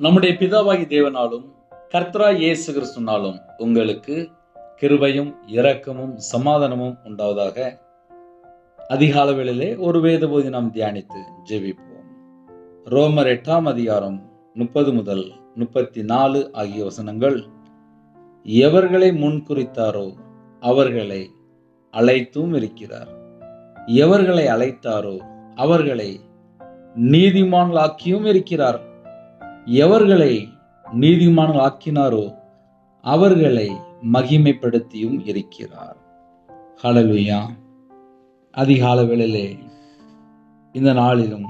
நம்முடைய பிதாவாகி தேவனாலும் கர்த்தராய் இயேசு கிறிஸ்துவினாலும் உங்களுக்கு கிருபையும் இரக்கமும் சமாதானமும் உண்டாவதாக. அதிகால வேளையிலே ஒரு வேத பகுதி நாம் தியானித்து ஜெபிப்போம். ரோமர் 8ஆம் அதிகாரம் 30 முதல் 34 ஆகிய வசனங்கள். எவர்களை முன்குறித்தாரோ அவர்களை அழைத்தும் இருக்கிறார், எவர்களை அழைத்தாரோ அவர்களை நீதிமான்களாக்கியும் இருக்கிறார், எவர்களை நீதிமான்கள் ஆக்கினாரோ அவர்களை மகிமைப்படுத்தியும் இருக்கிறார். ஹல்லேலூயா. அதிகால வேளையிலே இந்த நாளிலும்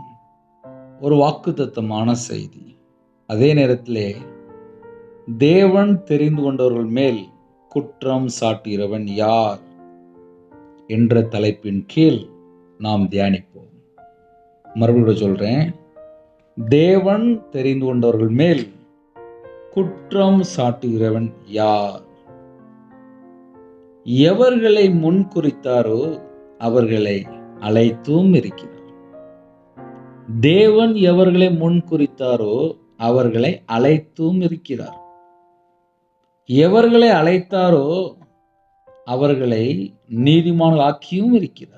ஒரு வாக்குத்தத்தமான செய்தி. அதே நேரத்திலே தேவன் தெரிந்து கொண்டவர்கள் மேல் குற்றம் சாட்டுகிறவன் யார் என்ற தலைப்பின் கீழ் நாம் தியானிப்போம். மறுபடியும் சொல்றேன், தேவன் தெரிந்து கொண்டவர்கள் மேல் குற்றம் சாட்டுகிறவன் யார்? எவர்களை முன்குறித்தாரோ அவர்களை அழைத்தும் இருக்கிறார். தேவன் எவர்களை முன்குறித்தாரோ அவர்களை அழைத்தும் இருக்கிறார். எவர்களை அழைத்தாரோ அவர்களை நீதிமான்கள் ஆக்கியும் இருக்கிறார்.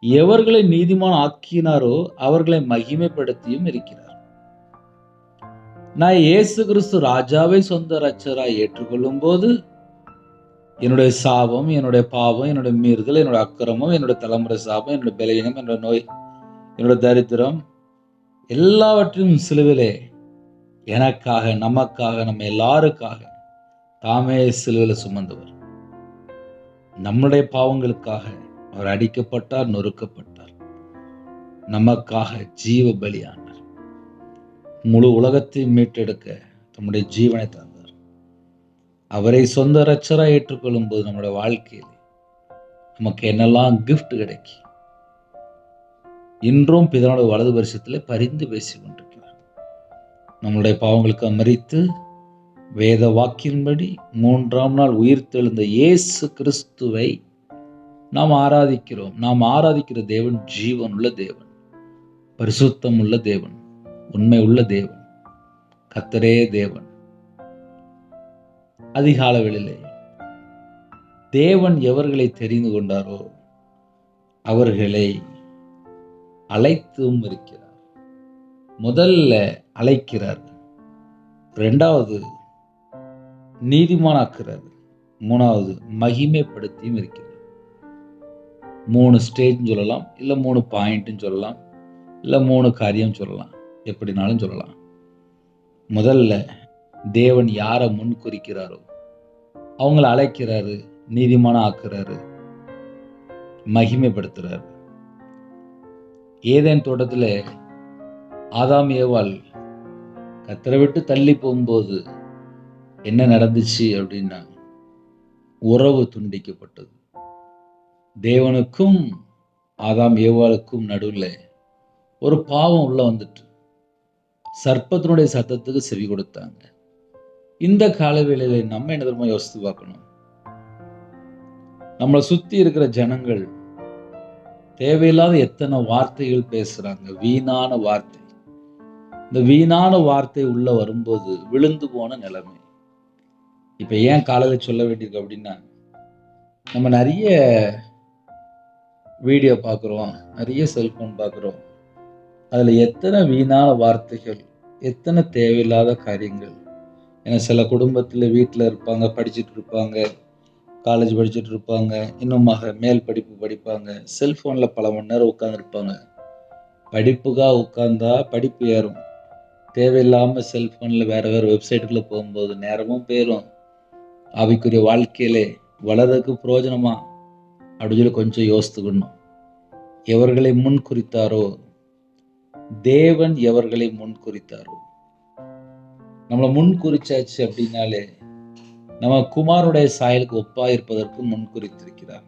எவர்களை நீதிமான் ஆக்கினாரோ அவர்களை மகிமைப்படுத்தியும் இருக்கிறார். நான் இயேசு கிறிஸ்து ராஜாவை சொந்த ரட்சகராய் ஏற்றுக்கொள்ளும் போது என்னுடைய சாபம், என்னுடைய பாவம், என்னுடைய மீறுதல், என்னுடைய அக்கிரமம், என்னுடைய தலைமுறை சாபம், என்னுடைய பலவீனம், என்னுடைய நோய், என்னுடைய தரித்திரம் எல்லாவற்றையும் சிலுவிலே எனக்காக, நமக்காக, நம்ம எல்லாருக்காக தாமே சிலுவிலே சுமந்தவர். நம்முடைய பாவங்களுக்காக அவர் அடிக்கப்பட்டார், நொறுக்கப்பட்டார், நமக்காக ஜீவ பலியானார். முழு உலகத்தையும் மீட்டெடுக்க தம்முடைய ஜீவனை தந்தார். அவரை சொந்த ரட்சகராய் ஏற்றுக்கொள்ளும் போது நம்முடைய வாழ்க்கையில் நமக்கு என்னெல்லாம் கிஃப்ட் கிடைக்கும். இன்றும் பிதாவுடைய வலது வருஷத்தில் பரிந்து பேசிக் கொண்டிருக்கிறார். நம்முடைய பாவங்களுக்கு மரித்து வேத வாக்கின்படி 3ஆம் நாள் உயிர்த்தெழுந்த இயேசு கிறிஸ்துவை நாம் ஆராதிக்கிறோம். நாம் ஆராதிக்கிற தேவன் ஜீவன் உள்ள தேவன், பரிசுத்தம் உள்ள தேவன், உண்மை உள்ள தேவன், கர்த்தரே தேவன். அதிகால வேளையிலே தேவன் எவர்களை தெரிந்து கொண்டாரோ அவர்களை அழைத்தும் இருக்கிறார். முதல்ல அழைக்கிறார், இரண்டாவது நீதிமானாக்குறார், மூணாவது மகிமைப்படுத்தியும் இருக்கிறார். 3 ஸ்டேஜ் சொல்லலாம், இல்லை 3 பாயிண்ட்னு சொல்லலாம், இல்லை 3 காரியம் சொல்லலாம், எப்படினாலும் சொல்லலாம். முதல்ல தேவன் யாரை முன்குறிக்கிறாரோ அவங்கள அழைக்கிறாரு, நீதிமான ஆக்குறாரு, மகிமைப்படுத்துறாரு. ஏதேன் தோட்டத்தில் ஆதாம் ஏவாள் கர்த்தரை விட்டு தள்ளி போகும்போது என்ன நடந்துச்சு அப்படின்னா, உறவு துண்டிக்கப்பட்டது. தேவனுக்கும் ஆதாம் ஏவாளுக்கும் நடுவில் ஒரு பாவம் உள்ள வந்துட்டு சர்ப்பத்தினுடைய சத்தத்துக்கு செவி கொடுத்தாங்க. இந்த காலவேளையில நம்ம என்ன தெரியுமா யோசித்து பார்க்கணும், நம்மளை சுத்தி இருக்கிற ஜனங்கள் தேவையில்லாத எத்தனை வார்த்தைகள் பேசுறாங்க, வீணான வார்த்தை. இந்த வீணான வார்த்தை உள்ள வரும்போது விழுந்து போன நிலைமை. இப்ப ஏன் காலையில் சொல்ல வேண்டியிருக்கு அப்படின்னா, நம்ம நிறைய வீடியோ பார்க்குறோம், நிறைய செல்போன் பார்க்குறோம். அதில் எத்தனை வீணான வார்த்தைகள், எத்தனை தேவையில்லாத காரியங்கள். ஏன்னா சில குடும்பத்தில் வீட்டில் இருப்பாங்க, படிச்சுட்டு இருப்பாங்க, காலேஜ் படிச்சுட்டு இருப்பாங்க, இன்னுமாக மேல் படிப்பு படிப்பாங்க, செல்ஃபோனில் பல மணி நேரம் உட்காந்துருப்பாங்க. படிப்புக்காக உட்காந்தா படிப்பு ஏறும், தேவையில்லாமல் செல்ஃபோனில் வேறு வெப்சைட்டுக்குள்ளே போகும்போது நேரமும் போயிடும். ஆவிக்குரிய வாழ்க்கையிலே வளர்றதுக்கு பிரயோஜனமா அப்படின்னு சொல்லி கொஞ்சம் யோசித்துக்கணும். எவர்களை முன் குறித்தாரோ, தேவன் எவர்களை முன் குறித்தாரோ, நம்மளை முன் குறிச்சாச்சு அப்படின்னாலே நம்ம குமாரனுடைய சாயலுக்கு ஒப்பா இருப்பதற்கு முன் குறித்திருக்கிறார்.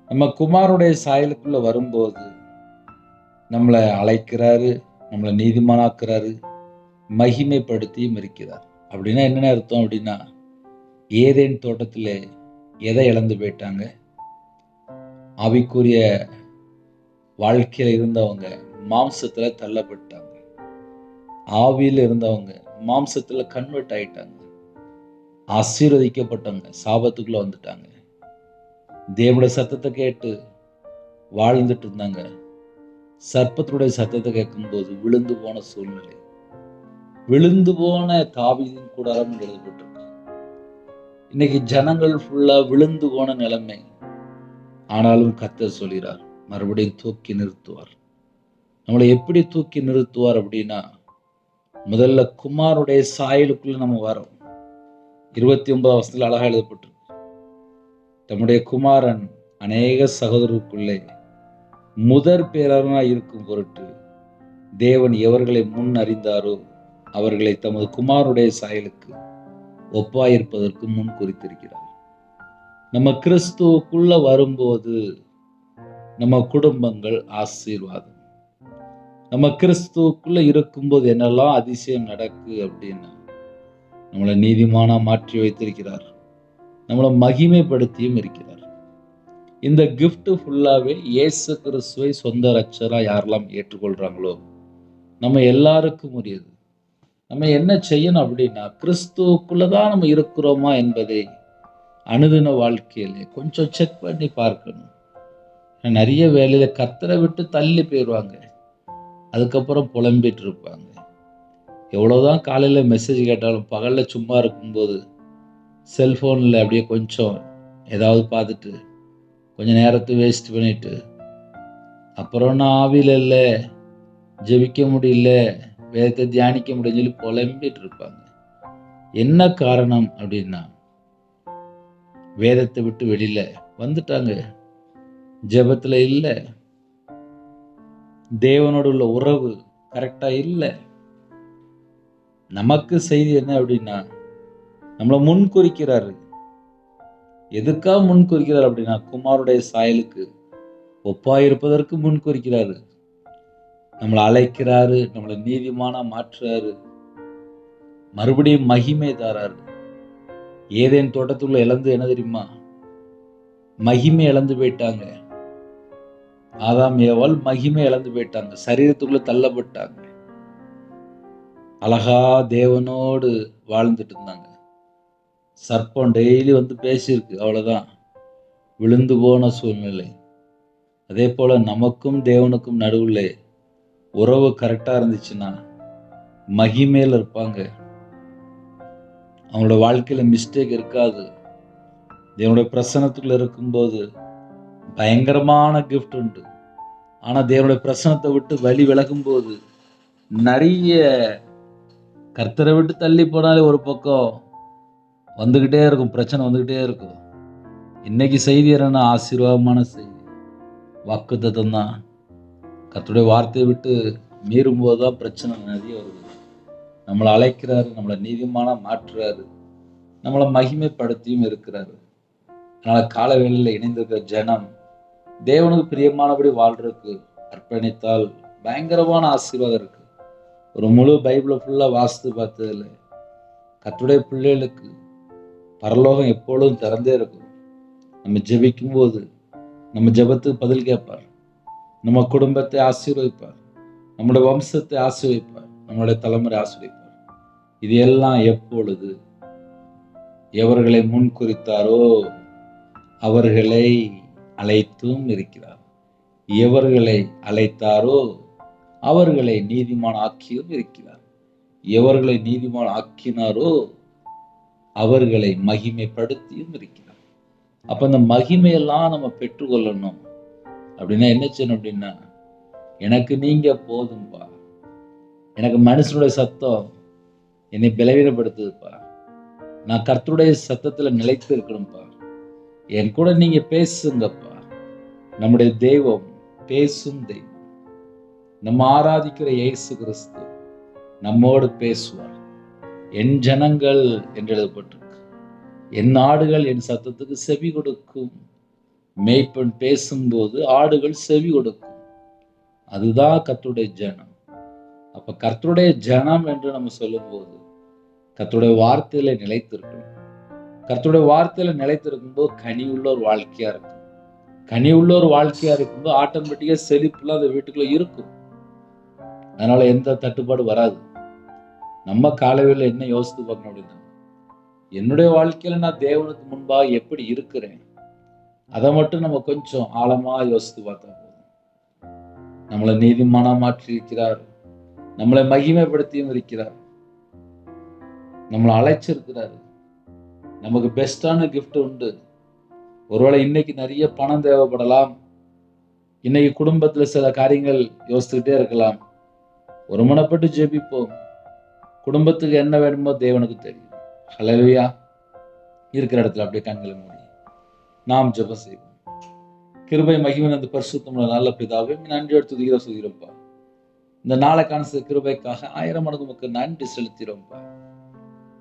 நம்ம குமாரனுடைய சாயலுக்குள்ள வரும்போது நம்மளை அழைக்கிறாரு, நம்மளை நீதிமானாக்குறாரு, மகிமைப்படுத்தியும் இருக்கிறார். அப்படின்னா என்னென்ன அர்த்தம் அப்படின்னா, ஏதேன் தோட்டத்தில் எதை இழந்து போயிட்டாங்க? ஆவிக்குரிய வாழ்க்கையில் இருந்தவங்க மாம்சத்துல தள்ளப்பட்டாங்க. ஆவியில் இருந்தவங்க மாம்சத்துல கன்வெர்ட் ஆயிட்டாங்க, ஆசீர்வதிக்கப்பட்டவங்க சாபத்துக்குள்ள வந்துட்டாங்க. தேவனுடைய சத்தத்தை கேட்டு வாழ்ந்துட்டு இருந்தாங்க. சர்ப்பத்துடைய சத்தத்தை கேட்கும்போது விழுந்து போன சூழ்நிலை, விழுந்து போன தாவீதின் கூடாரம் எழுதப்பட்டிருக்கு. இன்னைக்கு ஜனங்கள் ஃபுல்லா விழுந்து போன நிலைமை. ஆனாலும் கர்த்தர் சொல்கிறார், மறுபடியும் தூக்கி நிறுத்துவார். நம்மளை எப்படி தூக்கி நிறுத்துவார் அப்படின்னா, முதல்ல குமாருடைய சாயலுக்குள்ள நம்ம வரோம். 29 வசனத்தில் அழகா எழுதப்பட்டிருக்கு, தம்முடைய குமாரன் அநேக சகோதரருக்குள்ளே முதற் பேரனாய் இருக்கும் பொருட்டு தேவன் எவர்களை முன் அறிந்தாரோ அவர்களை தமது குமாருடைய சாயலுக்கு ஒப்பாயிருப்பதற்கு முன் குறித்திருக்கிறார். நம்ம கிறிஸ்துவுக்குள்ள வரும்போது நம்ம குடும்பங்கள் ஆசீர்வாதம். நம்ம கிறிஸ்துவுக்குள்ள இருக்கும்போது என்னெல்லாம் அதிசயம் நடக்கு அப்படின்னா, நம்மளை நீதிமானா மாற்றி வைத்திருக்கிறார், நம்மளை மகிமைப்படுத்தியும் இருக்கிறார். இந்த கிஃப்ட் ஃபுல்லாவே இயேசு கிறிஸ்துவை சொந்த ரட்சகரா யாரெல்லாம் ஏற்றுக்கொள்றாங்களோ நம்ம எல்லாருக்கும் உரியது. நம்ம என்ன செய்யணும் அப்படின்னா, கிறிஸ்துவுக்குள்ளதான் நம்ம இருக்கிறோமா என்பதை அனுதின வாழ்க்கையில கொஞ்சம் செக் பண்ணி பார்க்கணும். நிறைய வேலையில கர்த்தரை விட்டு தள்ளி போயிடுவாங்க, அதுக்கப்புறம் புலம்பிட்டு இருப்பாங்க. எவ்வளவுதான் காலையில மெசேஜ் கேட்டாலும் பகல்ல சும்மா இருக்கும்போது செல்போன்ல அப்படியே கொஞ்சம் ஏதாவது பார்த்துட்டு கொஞ்ச நேரத்தை வேஸ்ட் பண்ணிட்டு, அப்புறம் நான் ஆவியில இல்லை, ஜெபிக்க முடியல, வேதத்தை தியானிக்க முடியும்னு சொல்லி புலம்பிட்டு இருப்பாங்க. என்ன காரணம் அப்படின்னா, வேதத்தை விட்டு வெளியில வந்துட்டாங்க, ஜெபத்துல இல்ல, தேவனோடு உள்ள உறவு கரெக்டா இல்லை. நமக்கு செய்தி என்ன அப்படின்னா, நம்மளை முன்குறிக்கிறாரு. எதுக்காக முன்குறிக்கிறார் அப்படின்னா, குமாருடைய சாயலுக்கு ஒப்பாயிருப்பதற்கு முன்குறிக்கிறாரு. நம்மளை அழைக்கிறாரு, நம்மளை நீதிமானா மாற்றுறாரு, மறுபடியும் மகிமை தாராரு. ஏதேன் தோட்டத்துக்குள்ள இழந்து என்ன தெரியுமா, மகிமை இழந்து போயிட்டாங்க. ஆதாம் ஏவாள் மகிமை இழந்து போயிட்டாங்க, சரீரத்துக்குள்ள தள்ளப்பட்டாங்க. அழகா தேவனோடு வாழ்ந்துட்டு இருந்தாங்க. சர்ப்பம் டெய்லி வந்து பேசியிருக்கு, அவ்வளவுதான், விழுந்து போன சூழ்நிலை. அதே போல நமக்கும் தேவனுக்கும் நடுவுல உறவு கரெக்டா இருந்துச்சுன்னா மகிமையில இருப்பாங்க. அவங்களோட வாழ்க்கையில மிஸ்டேக் இருக்காது. தேவனுடைய பிரசன்னத்துக்குள்ள இருக்கும்போது பயங்கரமான கிஃப்ட் உண்டு. ஆனா தேவனுடைய பிரசன்னத்தை விட்டு வழி விலகும் போது நிறைய கர்த்தரை விட்டு தள்ளி போனாலே ஒரு பக்கம் வந்துகிட்டே இருக்கும், பிரச்சனை வந்துகிட்டே இருக்கும். இன்னைக்கு செய்தி என்னன்னா, ஆசீர்வாதமான செய்தி, வாக்குத்தத்தம் தான். கர்த்தருடைய வார்த்தையை விட்டு மீறும் போதுதான் பிரச்சனை நிறைய வருது. நம்மளை அழைக்கிறாரு, நம்மளை நீதிமானா மாற்றுறாரு, நம்மளை மகிமைப்படுத்தியும் இருக்கிறாரு. அதனால கால வேளையில இணைந்திருக்கிற ஜனம் தேவனுக்கு பிரியமானபடி வாழ்றதுக்கு அர்ப்பணித்தால் பயங்கரமான ஆசீர்வாதம் இருக்கு. ஒரு முழு பைபிளை ஃபுல்லா வாசித்து பார்த்ததுல கர்த்தருடைய பிள்ளைகளுக்கு பரலோகம் எப்பொழுதும் திறந்தே இருக்கும். நம்ம ஜெபிக்கும் போது நம்ம ஜெபத்துக்கு பதில் கேட்பார், நம்ம குடும்பத்தை ஆசீர்வதிப்பார், நம்முடைய வம்சத்தை ஆசீர்வதிப்பார், நம்மளுடைய தலைமுறை ஆசீர்வதிப்பார். இது எல்லாம் எப்பொழுது எவர்களை முன் குறித்தாரோ அவர்களை அழைத்தும் இருக்கிறார், எவர்களை அழைத்தாரோ அவர்களை நீதிமான் ஆக்கியும் இருக்கிறார், எவர்களை நீதிமான் ஆக்கினாரோ அவர்களை மகிமைப்படுத்தியும் இருக்கிறார். அப்ப அந்த மகிமையெல்லாம் நம்ம பெற்றுக்கொள்ளணும் அப்படின்னா என்ன செய்யணும் அப்படின்னா, எனக்கு நீங்க போதும்பா, எனக்கு மனுஷனுடைய சத்தம் என்னை பலவீனப்படுத்துதுப்பா, நான் கர்த்தருடைய சத்தத்துல நிலைத்து இருக்கணும்ப்பா, என் கூட நீங்க பேசுங்கப்பா. நம்முடைய தெய்வம் பேசும் தெய்வம். நம்ம ஆராதிக்கிற இயேசு கிறிஸ்து நம்மோடு பேசுவார். என் ஜனங்கள் என்று எழுதப்பட்டிருக்கு, என் ஆடுகள் என் சத்தத்துக்கு செவி கொடுக்கும். மேய்ப்பன் பேசும்போது ஆடுகள் செவி கொடுக்கும். அதுதான் கர்த்தருடைய ஜனம். அப்ப கர்த்தருடைய ஜனம் என்று நம்ம சொல்லும்போது கர்த்தருடைய வார்த்தையில நிலைத்திருக்கணும். கர்த்தருடைய வார்த்தையில நிலைத்திருக்கும்போது கனி உள்ள ஒரு வாழ்க்கையா இருக்கும். கனி உள்ள ஒரு வாழ்க்கையா இருக்கும்போது ஆட்டோமேட்டிக்கா செழிப்புலாம் அந்த வீட்டுக்குள்ள இருக்கும். அதனால எந்த தட்டுப்பாடு வராது. நம்ம காலையில் என்ன யோசித்து பார்க்கணும் அப்படின்னா, என்னுடைய வாழ்க்கையில நான் தேவனுக்கு முன்பாக எப்படி இருக்கிறேன், அதை மட்டும் நம்ம கொஞ்சம் ஆழமா யோசித்து பார்த்தா போதும். நம்மளை நீதிமானா மாற்றி இருக்கிறார், நம்மளை மகிமைப்படுத்தியும் இருக்கிறார், நம்மளை அழைச்சிருக்கிறார், நமக்கு பெஸ்டான கிஃப்ட் உண்டு. ஒருவேளை இன்னைக்கு நிறைய பணம் தேவைப்படலாம், இன்னைக்கு குடும்பத்துல சில காரியங்கள் யோசிச்சுக்கிட்டே இருக்கலாம். ஒருமனப்பட்டு ஜெபிப்போம். குடும்பத்துக்கு என்ன வேணுமோ தேவனுக்கு தெரியும். ஹல்லேலூயா. இருக்கிற இடத்துல அப்படியே கண்களை மூடி நாம் ஜெபம் செய்வோம். கிருபை மகிமை அந்த பரிசுத்தமுள்ள நல்ல பிதாவே, நன்றியோடு துதிக்கிறோம்ப்பா. இந்த நாளைக்கான கிருபைக்காக 1000 மடங்கு உமக்கு நன்றி செலுத்திடும்ப்பா.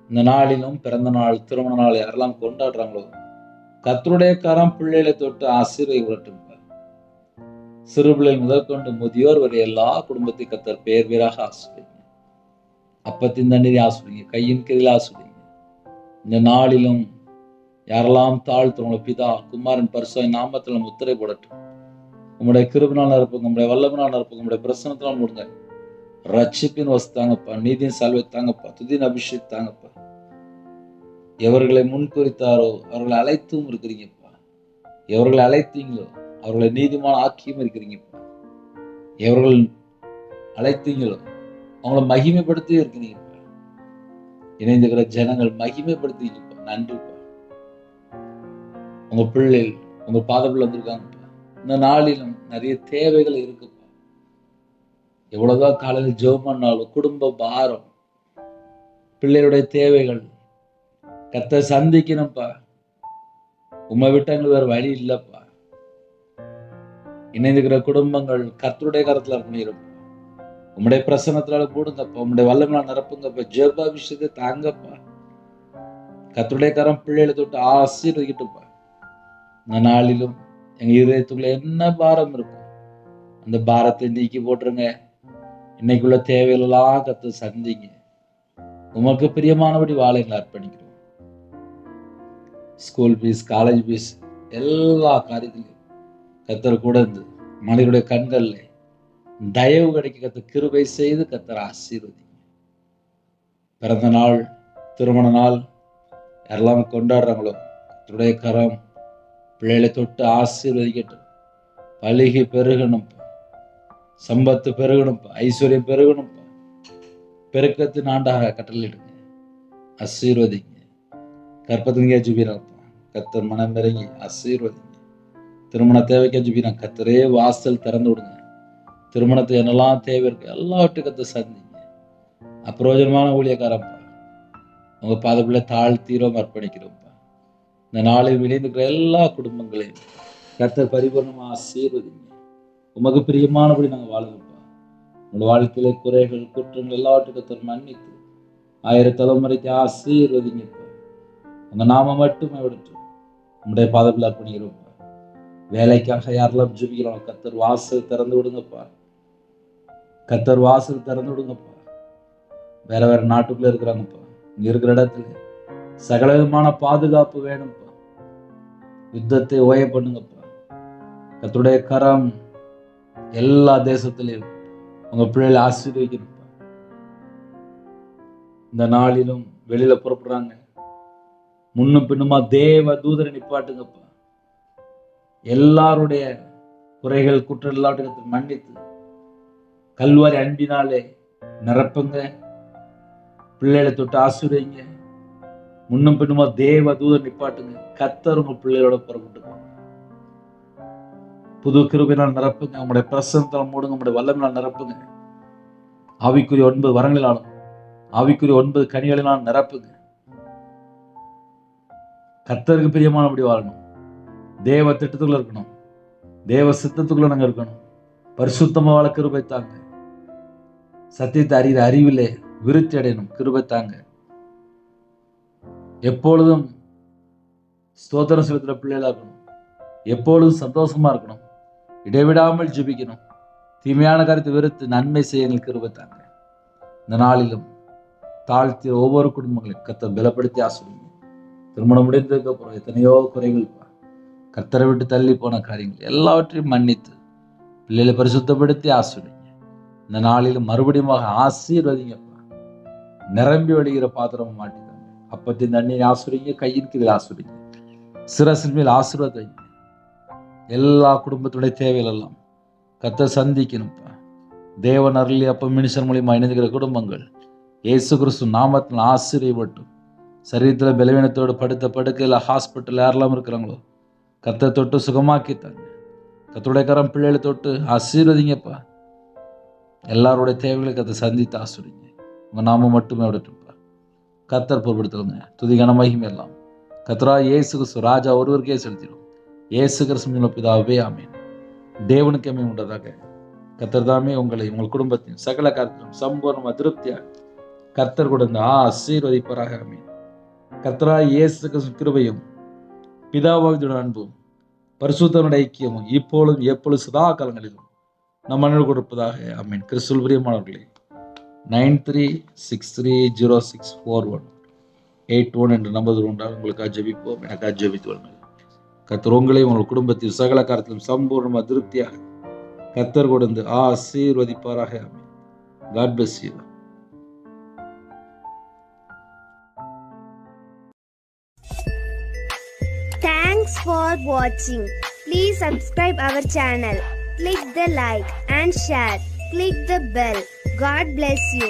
இந்த நாளிலும் பிறந்த நாள், திருமண நாள் யாரெல்லாம் கொண்டாடுறாங்களோ, கர்த்தருடைய கரம் பிள்ளைகளை தொட்டு ஆசீர்வதிக்கட்டும்பா. சிறு பிள்ளைகள் முதற்கொண்டு முதியோர் வரை எல்லா குடும்பத்தையும் கர்த்தர் பேர் பேராக ஆசீர்வதிங்க. அப்பத்தின் தண்ணீரை ஆசீர்வதிங்க, கையின் கீழில் ஆசீர்வதிங்க. இந்த நாளிலும் யாரெல்லாம் தாழ்த்துறவங்களோ, பிதா குமாரன் பரிசுத்த நாமத்தில் முத்திரை போடட்டும். உங்களுடைய கிருபையினால் நிரப்புங்க, உங்களுடைய வல்லமையினால் நிரப்புங்க, உங்களுடைய பிரசன்னத்தினால் மூடுங்க. ரட்சிப்பின் வஸ்தாங்கப்பா, நீதியின் சால்வை தாங்கப்பா, துதியின் அபிஷேக் தாங்கப்பா. எவர்களை முன்குறித்தாரோ அவர்களை அழைத்தும் இருக்கிறீங்கப்பா. எவர்களை அழைத்தீங்களோ அவர்களை நீதிமான ஆக்கியும் இருக்கிறீங்கப்பா. எவர்கள் அழைத்தீங்களோ அவங்கள மகிமைப்படுத்தி இருக்கிறீங்கப்பா. இணைந்திருக்கிற ஜனங்கள் மகிமைப்படுத்திங்கப்பா. நன்றிப்பா. உங்க பிள்ளைகள் உங்க பாதத்தில் வந்திருக்காங்கப்பா. இந்த நாளிலும் நிறைய தேவைகள் இருக்குப்பா. எவ்வளவுதான் காலையில் ஜெபம் பண்ணாலும் குடும்ப பாரம், பிள்ளைகளுடைய தேவைகள் கர்த்தர் சந்திக்கணும்ப்பா. உம்மை விட்டு எங்களுக்கு வேற வழி இல்லப்பா. இணைந்திருக்கிற குடும்பங்கள் கர்த்தருடைய கரத்துல பண்ணிருப்பா. உம்முடைய பிரசன்னத்தினால கூடுங்கப்பா, உம்முடைய வல்லமையால நிரப்புங்கப்பா. ஜெப அபிஷேகத்தை தாங்கப்பா. கர்த்தருடைய கரம் பிள்ளைகளை தொட்டு ஆசீர்வதிக்கட்டும்ப்பா. இந்த நாளிலும் எங்க இதயத்துக்குள்ள என்ன பாரம் இருக்கும் அந்த பாரத்தை நீக்கி போட்டுருங்க. இன்னைக்குள்ள தேவைகளெல்லாம் கர்த்தர் சந்திங்க. உமக்கு பிரியமானபடி வாழைகளை அர்ப்பணிக்கிறோம். ஸ்கூல் ஃபீஸ், காலேஜ் ஃபீஸ், எல்லா காரியத்திலையும் கர்த்தர் கூட இருந்து மனிதனுடைய கண்கள்ல தயவு கிடைக்க கர்த்தர் கிருபை செய்து கர்த்தர் ஆசீர்வதிங்க. பிறந்த நாள், திருமண நாள் யாரெல்லாம் கொண்டாடுறாங்களோ கர்த்தருடைய கரம் பிள்ளைகளை தொட்டு ஆசீர்வதிக்கட்டும். பலிகை பெருகணும்ப்பா, சம்பத்து பெருகணும்ப்பா, ஐஸ்வர்யம் பெருகணும்ப்பா. பெருக்கத்தின் ஆண்டாக கட்டளையிடுங்க, ஆசீர்வதிங்க. கற்பத்தின் ஜுபினாப்பா, கர்த்தர் மனம் இறங்கி ஆசீர்வதிங்க. திருமண தேவைக்கு ஜுபினா கர்த்தரே வாசல் திறந்து விடுங்க. திருமணத்துக்கு என்னெல்லாம் தேவை இருக்கு எல்லாவற்றையும் கர்த்தர் சந்திங்க. அப்பிரோஜனமான ஊழியக்காரப்பா, உங்க பாதப்பிள்ளை தாழ்த்தீரோம் அர்ப்பணிக்கிறோம்ப்பா. இந்த நாளில் விளைந்திருக்கிற எல்லா குடும்பங்களையும் கர்த்தர் பரிபூர்ணமா ஆசீர்வதிங்க. உமக்கு பிரியமானபடி நாங்கள் வாழுங்கப்பா. உங்களோட வாழ்க்கையில குறைகள், குற்றங்கள் எல்லாவற்றையும் கர்த்தர் மன்னித்து 1000 தலைமுறைக்கு ஆசீர்வதிங்கப்பா. உங்க நாம மட்டுமே விடட்டும். உங்களுடைய பாதப்பிள்ளை அர்ப்பணிக்கிறோம்ப்பா. வேலைக்காக யாரெல்லாம் ஜெபிக்கிறோம் கர்த்தர் வாசல் திறந்து விடுங்கப்பா. கர்த்தர் வாசல் திறந்து விடுங்கப்பா. வேற வேற நாட்டுக்குள்ள இருக்கிறாங்கப்பா. இங்க இருக்கிற இடத்துல சகல விதமான பாதுகாப்பு வேணும்ப்பா. யுத்தத்தை ஓய பண்ணுங்கப்பா. கர்த்தருடைய கரம் எல்லா தேசத்திலையும் உங்க பிள்ளைகளை ஆசீர்வதிக்கணும்ப்பா. இந்த நாளிலும் வெளியில புறப்படுறாங்க, முன்னும் பின்னுமா தேவ தூதரை நிப்பாட்டுங்கப்பா. எல்லாருடைய குறைகள், குற்றம் எல்லாவற்றையும் மன்னித்து கல்வாரி அன்பினாலே நிரப்புங்க. பிள்ளைகளை தொட்டு ஆசீர்வதிங்க. முன்னும் பின்னுமா தேவ தூதர் நிப்பாட்டுங்க. கர்த்தர் உங்க பிள்ளைகளோட புறப்பட்டு போங்க. புது கிருபையினால் நிரப்புங்க. உங்களுடைய பிரசன்னத்தால் மூடுங்க. உங்களுடைய வல்லமையினால் நிரப்புங்க. ஆவிக்குரிய 9 வரங்களினாலும் ஆவிக்குரிய 9 கனிகளினால் நிரப்புங்க. கர்த்தருக்கு பிரியமானபடி வாழணும். தேவ திட்டத்துக்குள்ள இருக்கணும். தேவ சித்தத்துக்குள்ள நாங்க இருக்கணும். பரிசுத்தமா வாழ கிருபை தாங்க. சத்தியத்தை அறிகிற அறிவிலே விருத்தி அடையணும். கிருபை தாங்க. எப்பொழுதும் ஸ்தோத்திரம் செலுத்துற பிள்ளைகளா இருக்கணும். எப்பொழுதும் சந்தோஷமா இருக்கணும். இடைவிடாமல் ஜெபிக்கணும். தீமையான காரியத்தை வெறுத்து நன்மை செய்ய எங்களுக்கு கிருபை தாங்க. இந்த நாளிலும் தாழ்த்திய ஒவ்வொரு குடும்பங்களையும் கர்த்தர் பலப்படுத்தி ஆசீர்வதிங்க. திருமணம் முடிந்ததுக்கு அப்புறம் எத்தனையோ குறைகள், கர்த்தரை விட்டு தள்ளி போன காரியங்கள் எல்லாவற்றையும் மன்னித்து பிள்ளைகளை பரிசுத்தப்படுத்தி ஆசீர்வதிங்க. இந்த நாளிலும் மறுபடியும் ஆசீர்வதிங்கப்பா. நிரம்பி வழிகிற பாத்திரமா மாட்டித்தாங்க. அப்பத்தின் தண்ணீர் ஆசுரிங்க, கையின் கீழ் ஆசுரிங்க, சிரசின் மேல் ஆசீர்வாதம் வைங்க. எல்லா குடும்பத்துடைய தேவைகள் எல்லாம் கர்த்தர் சந்திக்கணும்ப்பா. தேவன் அருளி அப்ப மினிஷன் மூலியமா இணைந்துக்கிற குடும்பங்கள் இயேசு கிறிஸ்து நாமத்தில் ஆசீர்வதிக்கப்பட்டும். சரீரத்தில் பலவீனத்தோடு படுத்த படுக்கையில் ஹாஸ்பிட்டல் யாரெல்லாம் இருக்கிறாங்களோ கர்த்தர் தொட்டு சுகமாக்கித்தாங்க. கர்த்தருடைய கரம் பிள்ளைகளை தொட்டு ஆசீர்வதிங்கப்பா. எல்லாருடைய தேவைகளை கர்த்தர் சந்தித்து ஆசீர்வதிங்க. உங்க நாம மட்டுமே விடட்டும்ப்பா. கர்த்தர் பொருட்படுத்துங்க. துதிகான மகிமை எல்லாம் கர்த்தரா இயேசு கிறிஸ்து ராஜா ஒருவருக்கே செலுத்திடும். இயேசு கிறிஸ்து பிதாவே ஆமென். தேவனுக்கு அமை உண்டதாக. கர்த்தர் தாமே உங்களை உங்கள் குடும்பத்தின் சகல காரியத்திலும் சம்பூர்ண திருப்தியாக கர்த்தர் கொடுத்த ஆசீர்வதிப்பராக. ஆமென். கர்த்தரா இயேசு கிறிஸ்து கிருபையும் பிதாவாகிய அன்பும் பரிசுத்தனுடைய ஐக்கியமும் இப்பொழுதும் எப்பொழுது சதா காலங்களிலும் நம் மனதில் கொடுப்பதாக. ஆமென். கிறிஸ்துவில் பிரியமானவர்களே, 93606418 என்ற நம்பர் உண்டால் உங்களுக்காக ஜெபிப்போம். எனக்காக ஜெபித்து வருங்கள். கர்த்தர் உங்களை உங்கள் குடும்பத்தில் சகல காரியத்திலும் சம்பூர்ணமாக திருப்தியாக கர்த்தர் கொடுத்து ஆசீர்வதிப்பாராக. ஆமென். God bless you. Thanks for watching. Please subscribe our channel. Click the like and share. Click the bell. God bless you.